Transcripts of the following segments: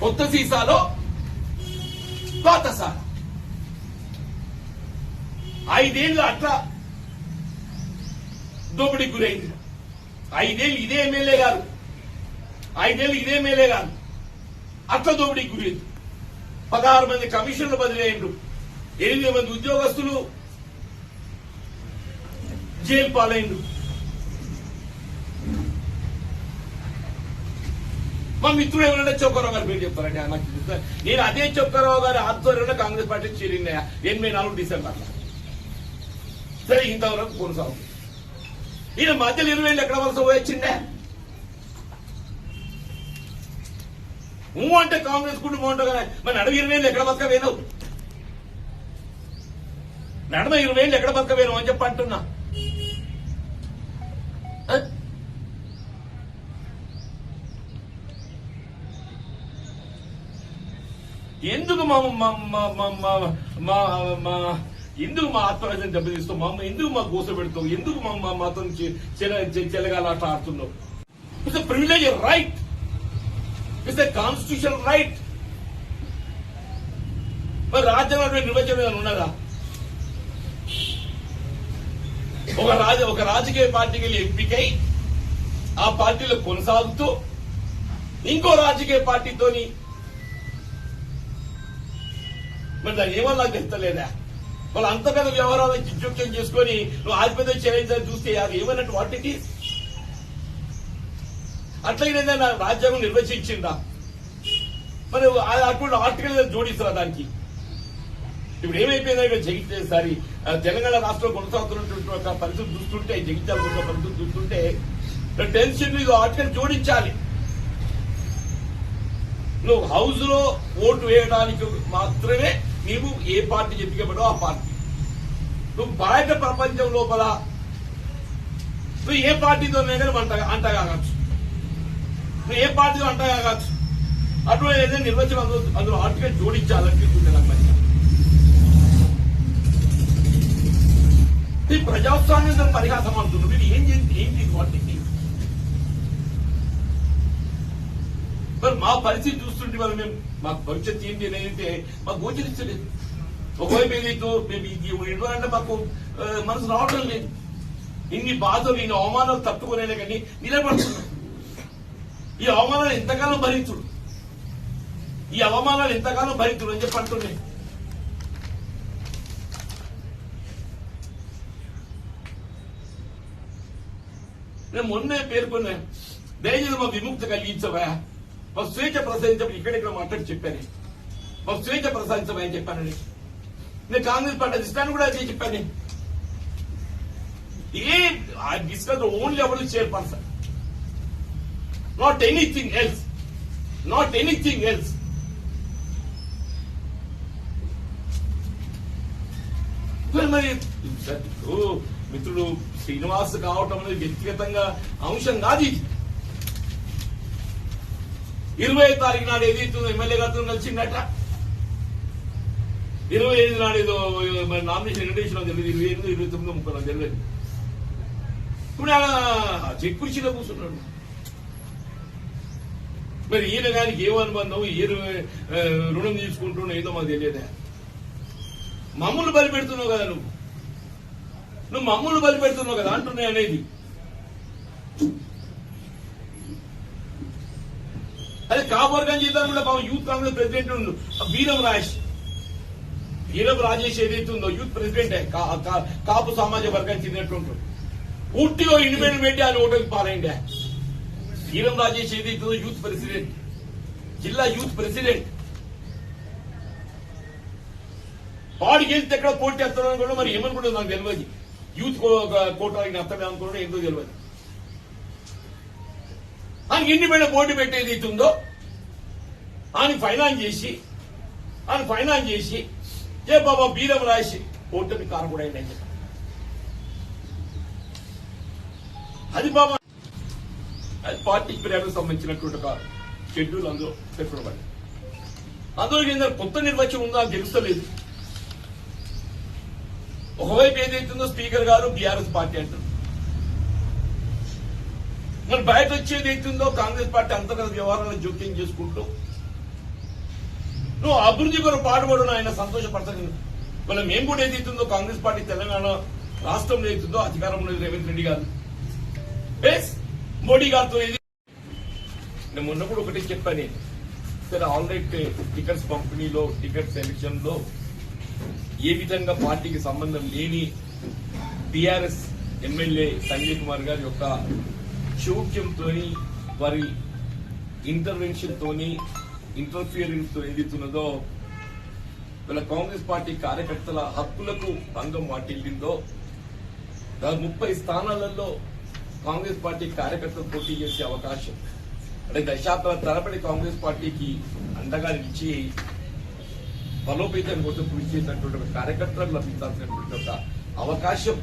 కొత్త సీసాలో పాత సారా. 5 ఏళ్ళు అట్లా దోపిడీకి గురైంది. 5 ఏళ్ళు ఇదే ఎమ్మెల్యే గారు, 5 ఏళ్ళు ఇదే ఎమ్మెల్యే గారు అట్లా దోపిడీకి గురైంది. 16 మంది కమిషన్లు బదిలీ అయ్యిండ్రు, 8 మంది ఉద్యోగస్తులు జైలు పాలైండ్రు. మా మిత్రుడు ఎవరైనా చౌకరావు గారి పేరు చెప్తారండి, నాకు తెలుసు. నేను అదే చౌకరావు గారి ఆధ్వర్యంలో కాంగ్రెస్ పార్టీ చేరిందా 84 డిసెంబర్లో. సరే, ఇంతవరకు కొనసాగుతుంది. ఈయన మధ్యలో 20 ఏళ్ళు ఎక్కడ వలస పోయొచ్చిండే? అంటే కాంగ్రెస్ కుటుంబం ఉంటావు కదా, మరి నడుమ 20 ఏళ్ళు ఎక్కడ బతకవేను? నడుమ 20 ఏళ్ళు ఎక్కడ బతకవేను అని చెప్పి అంటున్నా. ఎందుకు ఎందుకు మా ఆత్మరాజ్యం దెబ్బతీస్తావు? ఎందుకు మా గోస పెడతావు? ఎందుకు మాతో చెలగాలాట ఆడుతున్నావు? It's a privilege right, it's a constitutional right. మరి రాజ్యాంగ నిర్వచనం ఏమైనా ఉన్నదా? ఒక రాజకీయ పార్టీకి వెళ్ళి ఎంపికై ఆ పార్టీలో కొనసాగుతూ ఇంకో రాజకీయ పార్టీతోని మరి దాన్ని ఏమో నాకు తెలుస్తలేదా? వాళ్ళు అంత పెద్ద వ్యవహారాలను జోక్యం చేసుకొని నువ్వు ఆధిపత్యం చేయాలని చూస్తే అది ఏమన్నట్టు వాటికి అట్లయినా రాజ్యాంగం నిర్వచించిందా? మరి అటువంటి ఆర్టికల్ జోడిస్తారా దానికి? ఇప్పుడు ఏమైపోయిందంటే సారి తెలంగాణ రాష్ట్రంలో కొనసాగుతున్నటువంటి ఒక పరిస్థితి చూస్తుంటే, జగిత్యాల పరిస్థితి చూస్తుంటే టెన్షన్ ఇది ఆర్టికల్ జోడించాలి. నువ్వు హౌస్ లో ఓటు వేయడానికి మాత్రమే నీవు ఏ పార్టీ చెప్పబడో ఆ పార్టీ. నువ్వు బయట ప్రపంచం లోపల నువ్వు ఏ పార్టీతోనే కానీ అంటగాగచ్చు, నువ్వు ఏ పార్టీతో అంటగాగచ్చు. అటువంటి ఏదైనా నిర్వచనం అందులో ఆర్టికల్ జోడించాలనిపిస్తుంది నాకు. ఈ ప్రజాస్వామ్యం పరిహాసం అంటున్నావు. మీరు ఏంటి వాటికి? మరి మా పరిస్థితి చూస్తుంటే మరి మేము మాకు భవిష్యత్తు ఏంటి అనేది మాకు గోచరించలేదు. ఒకవైపు ఏదైతే మేము అంటే మాకు మనసు రావడం లేదు. ఇన్ని బాధలు, ఇన్ని అవమానాలు తట్టుకునే కానీ నిలబడుతున్నాం. ఈ అవమానాలు ఎంతకాలం భరించుడు, ఈ అవమానాలు ఎంతకాలం భరించుడు అని చెప్పి అంటున్నాయి. నేను మొన్నే పేర్కొన్నాను, దయచేసి మా విముక్తి కలిగించవా, మా స్వేచ్ఛ ప్రసాదించమని ఇక్కడెక్కడ మాట్లాడి చెప్పాను. మా స్వేచ్ఛ ప్రసాదించమని చెప్పానని నేను కాంగ్రెస్ పార్టీ అధిష్టానం కూడా అదే చెప్పాను. I discuss only about chairperson, not anything else, not anything else. మరి మిత్రుడు శ్రీనివాస్ కావటం అనేది వ్యక్తిగతంగా అంశం కాదు. ఇది 20వ తారీఖు నాడు ఏదైతుందో ఎమ్మెల్యే గారితో కలిసిందట, 25 నాడు ఏదో నామినేషన్ ఇన్విటేషన్ తెలియదు, 28, 29, 30 తెలియదు. ఇప్పుడు ఆయన చెక్కుర్చీలో కూర్చున్నాడు. మరి ఈయన గారికి ఏమనుబంధం, రుణం తీసుకుంటున్నా ఏదో మాకు తెలియదా? మమ్మల్ని బలి పెడుతున్నావు కదా, నువ్వు మమ్మల్ని బలి పెడుతున్నావు కదా అంటున్నాయి అనేది. అదే కాపువర్గం చేద్దాం కూడా పాపం యూత్ కాంగ్రెస్ ప్రెసిడెంట్ ఉండు వీరం రాజేష్ ఏదైతే ఉందో యూత్ ప్రెసిడెంట్ కాపు సామాజిక వర్గానికి చెందినట్టు పూర్తిగా ఇండిపెండెంట్ పెట్టి ఆయన ఓటర్కి పాలైండే. వీరం రాజేష్ ఏదైతుందో యూత్ ప్రెసిడెంట్, జిల్లా యూత్ ప్రెసిడెంట్, వాడికి వెళ్తే ఎక్కడ పోటీ చేస్తాడు అనుకోవడం మరి ఏమనుకుంటుంది నాకు తెలియదు. యూత్ కోటానికి నష్టమే అనుకోవడం ఏంటో తెలియదు. ఆయనకి ఇండిపెండెంట్ పోటీ పెట్టేది అవుతుందో ఆయన ఫైనాన్స్ చేసి ఏ బాబా బీరం రాసి ఓటమి కారకుడు అయింది అని చెప్పి అది బాబా అది పార్టీ ఫిర్యాదుకు సంబంధించినటువంటి ఒక షెడ్యూల్ అందులో పెట్టుకోబడి అందులో కింద కొత్త నిర్వచనం ఉందో అని తెలుస్తలేదు. ఒకవైపు ఏదైతుందో స్పీకర్ గారు బీఆర్ఎస్ పార్టీ అంటారు, మరి బయట వచ్చేది అవుతుందో కాంగ్రెస్ పార్టీ అంతర్గత వ్యవహారాలను జోక్యం చేసుకుంటూ నువ్వు అభివృద్ధి కొరకు పాటుపడను ఆయన సంతోషపడతాను. ఇవాళ మేము కూడా ఏదైతుందో కాంగ్రెస్ పార్టీ తెలంగాణ రాష్ట్రంలో ఏదైతుందో అధికారంలో రేవంత్ రెడ్డి గారు మోడీ గారితో నేను మొన్నప్పుడు ఒకటి చెప్పాను. సరే ఆల్రెడీ టికెట్స్ పంపిణీలో టికెట్ సెలక్షన్ లో ఏ విధంగా పార్టీకి సంబంధం లేని టిఆర్ఎస్ ఎమ్మెల్యే సంజయ్ కుమార్ గారి యొక్క చౌక్యంతో వారి ఇంటర్వెన్షన్ తోని ఇంటర్ఫియరెన్స్ తో ఏదైతున్నదో వీళ్ళ కాంగ్రెస్ పార్టీ కార్యకర్తల హక్కులకు భంగం వాటిల్లిందో 30 స్థానాలలో కాంగ్రెస్ పార్టీ కార్యకర్తలు పోటీ చేసే అవకాశం అంటే దశాబ్దాల తరబడి కాంగ్రెస్ పార్టీకి అండగా నిలిచి బలోపేతం కోసం కృషి చేసినటువంటి కార్యకర్తలకు లభించాల్సినటువంటి ఒక అవకాశం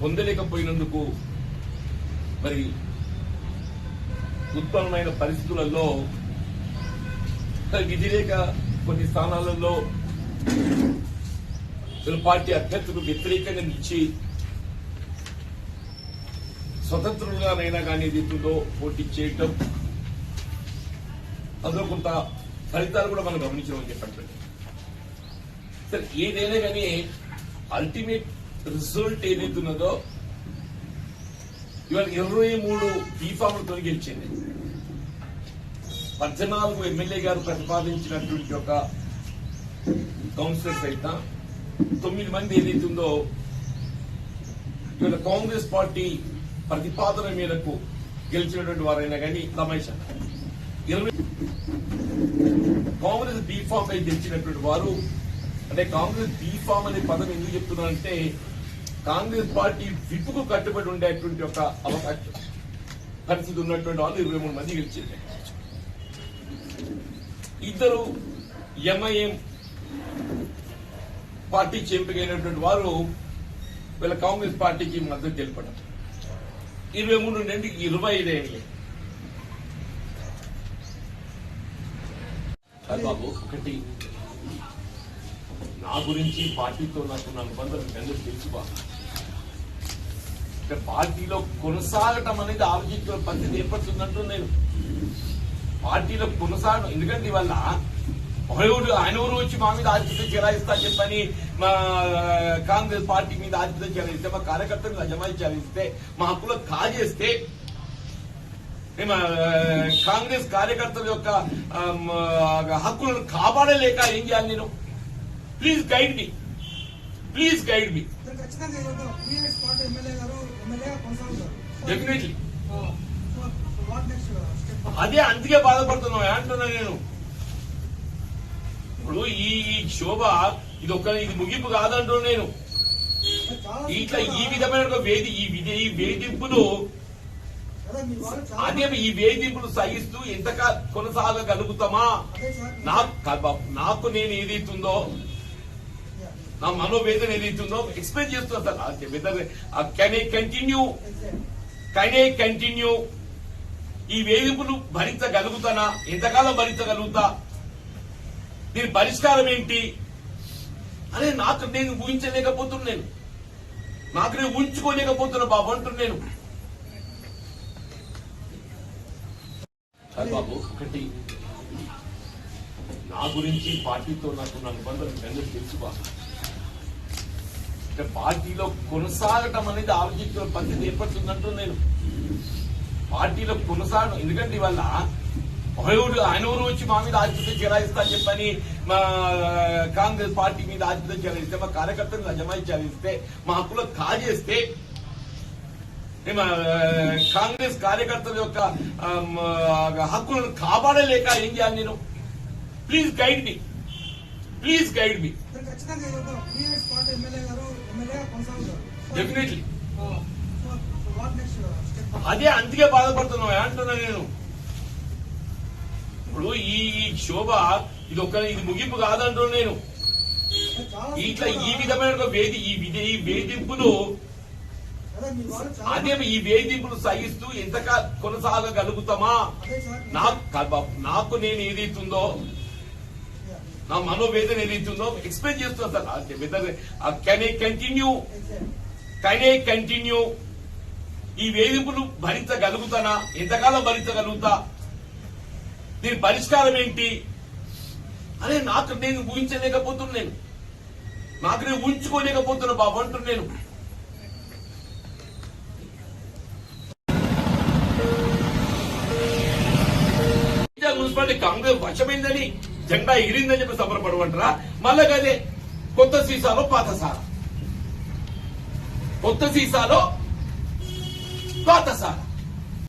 పొందలేకపోయినందుకు మరి ఉత్పన్నమైన పరిస్థితులలో విధి లేక కొన్ని స్థానాలలో పార్టీ అభ్యర్థులకు వ్యతిరేకంగా నిలిచి స్వతంత్రులుగానైనా కానీ ఏదైతుందో పోటీ చేయటం అందులో కొంత ఫలితాలు కూడా మనం గమనించమని చెప్పండి. సరే ఏదైనా కానీ అల్టిమేట్ రిజల్ట్ ఏదైతున్నదో ఇవాళ 23 బీఫామ్లతో గెలిచింది. 14 ఎమ్మెల్యే గారు ప్రతిపాదించినటువంటి ఒక కౌన్సిలర్స్ అయితే 9 మంది ఏదైతుందో ఇవాళ కాంగ్రెస్ పార్టీ ప్రతిపాదన మేరకు గెలిచినటువంటి వారైనా కానీ రమేష్ 20 కాంగ్రెస్ బీఫామ్ పై గెలిచినటువంటి వారు అంటే కాంగ్రెస్ బీఫామ్ అనే పదం ఎందుకు చెప్తున్నారంటే కాంగ్రెస్ పార్టీ విప్పుకు కట్టుబడి ఉండేటువంటి ఒక అవకాశం పరిస్థితి ఉన్నటువంటి వాళ్ళు 23 మంది గెలిచింది. ఇద్దరు ఎంఐఎం పార్టీకి ఎంపికైనటువంటి వారు వీళ్ళ కాంగ్రెస్ పార్టీకి మద్దతు తెలపడం 23 నుండి 25 ఏళ్ళు. బాబు ఒకటి నా గురించి పార్టీతో నాకున్న అనుబంధం అందరూ తెలుసుకో. పార్టీలో కొనసాగటం అనేది ఆలోచించిన పరిస్థితి ఏర్పడుతుందంటూ నేను పార్టీలో కొనసాగడం ఎందుకంటే ఇవాళ ఆయన ఊరు వచ్చి మా మీద ఆధిపత్యం చెలాయిస్తా చెప్పని మా కాంగ్రెస్ పార్టీ మీద ఆధిపత్యం చెలాయిస్తే మా కార్యకర్తల మీద అజమాయి చెలాయిస్తే మా హక్కులకు కాజేస్తే కాంగ్రెస్ కార్యకర్తల యొక్క హక్కులను కాపాడలేక ఏం చేయాలి నేను? Please guide me, please guide me. Definitely అదే అందుకే బాధపడుతున్నాం అంటున్నా నేను. ఇప్పుడు ఈ శోభ ఇది ముగింపు కాదంటున్నా నేను. ఇట్లా ఈ విధమైన ఈ వేధింపులు అదే ఈ వేధింపులు సహిస్తూ ఎంతగా కొనసాగగలుగుతామా? నాకు నేను ఏదైతుందో నా మనోవేదన ఏదైతుందో ఎక్స్ప్లెయిన్ చేస్తూ కెన్ ఐ కంటిన్యూ ఈ వేధింపులు భరించగలుగుతానా? ఎంతకాలం భరించగలుగుతా? దీని పరిష్కారం ఏంటి అని నాకు నేను ఊహించలేకపోతున్నాను. నాకు నేను ఊహించుకోలేకపోతున్నా బాబు అంటున్నాను. బాబు ఒకటి నా గురించి పార్టీతో నాకున్న అనుబంధం అందరూ తెలుసుకో. పార్టీలో కొనసాగటం అనేది ఆలోచించిన పరిస్థితి ఏర్పడుతుందంటూ నేను పార్టీలో కొనసాగడం ఎందుకంటే ఇవాళ ఆయన ఊరు వచ్చి మా మీద ఆధిపత్యం చెలాయిస్తా చెప్పని మా కాంగ్రెస్ పార్టీ మీద ఆధిపత్యం చెలాయిస్తే మా కార్యకర్తల మీద అజమాయి చెలాయిస్తే మా హక్కులకు కాజేస్తే కాంగ్రెస్ కార్యకర్తల యొక్క హక్కులను కాపాడలేక ఏం చేయాలి నేను? Please guide me, please guide me. Definitely అదే అందుకే బాధపడుతున్నాం అంటున్నా నేను. ఇప్పుడు ఈ శోభ ఇది ముగింపు కాదంటున్నా నేను. ఇట్లా ఈ విధమైన ఈ వేధింపులు అదే ఈ వేధింపులు సహిస్తూ ఎంతగా కొనసాగగలుగుతామా? నాకు నేను ఏదైతుందో నా మనోవేదన ఏదైతుందో ఎక్స్ప్లెయిన్ చేస్తూ కెన్ ఐ కంటిన్యూ ఈ వేధింపులు భరించగలుగుతానా? ఎంతకాలం భరించగలుగుతా? దీని పరిష్కారం ఏంటి అదే నాకు నేను ఊహించలేకపోతున్నాను, నాకు నేను ఊహించుకోలేకపోతున్నా బాబు అంటున్నాను. మున్సిపాలిటీ కాంగ్రెస్ వశమైందని జెండా ఎగిరిందని చెప్పి సంబరపడమంటారా? మళ్ళా అదే కొత్త సీసాలో పాత సారా, కొత్త సీసాలో పాత సారా.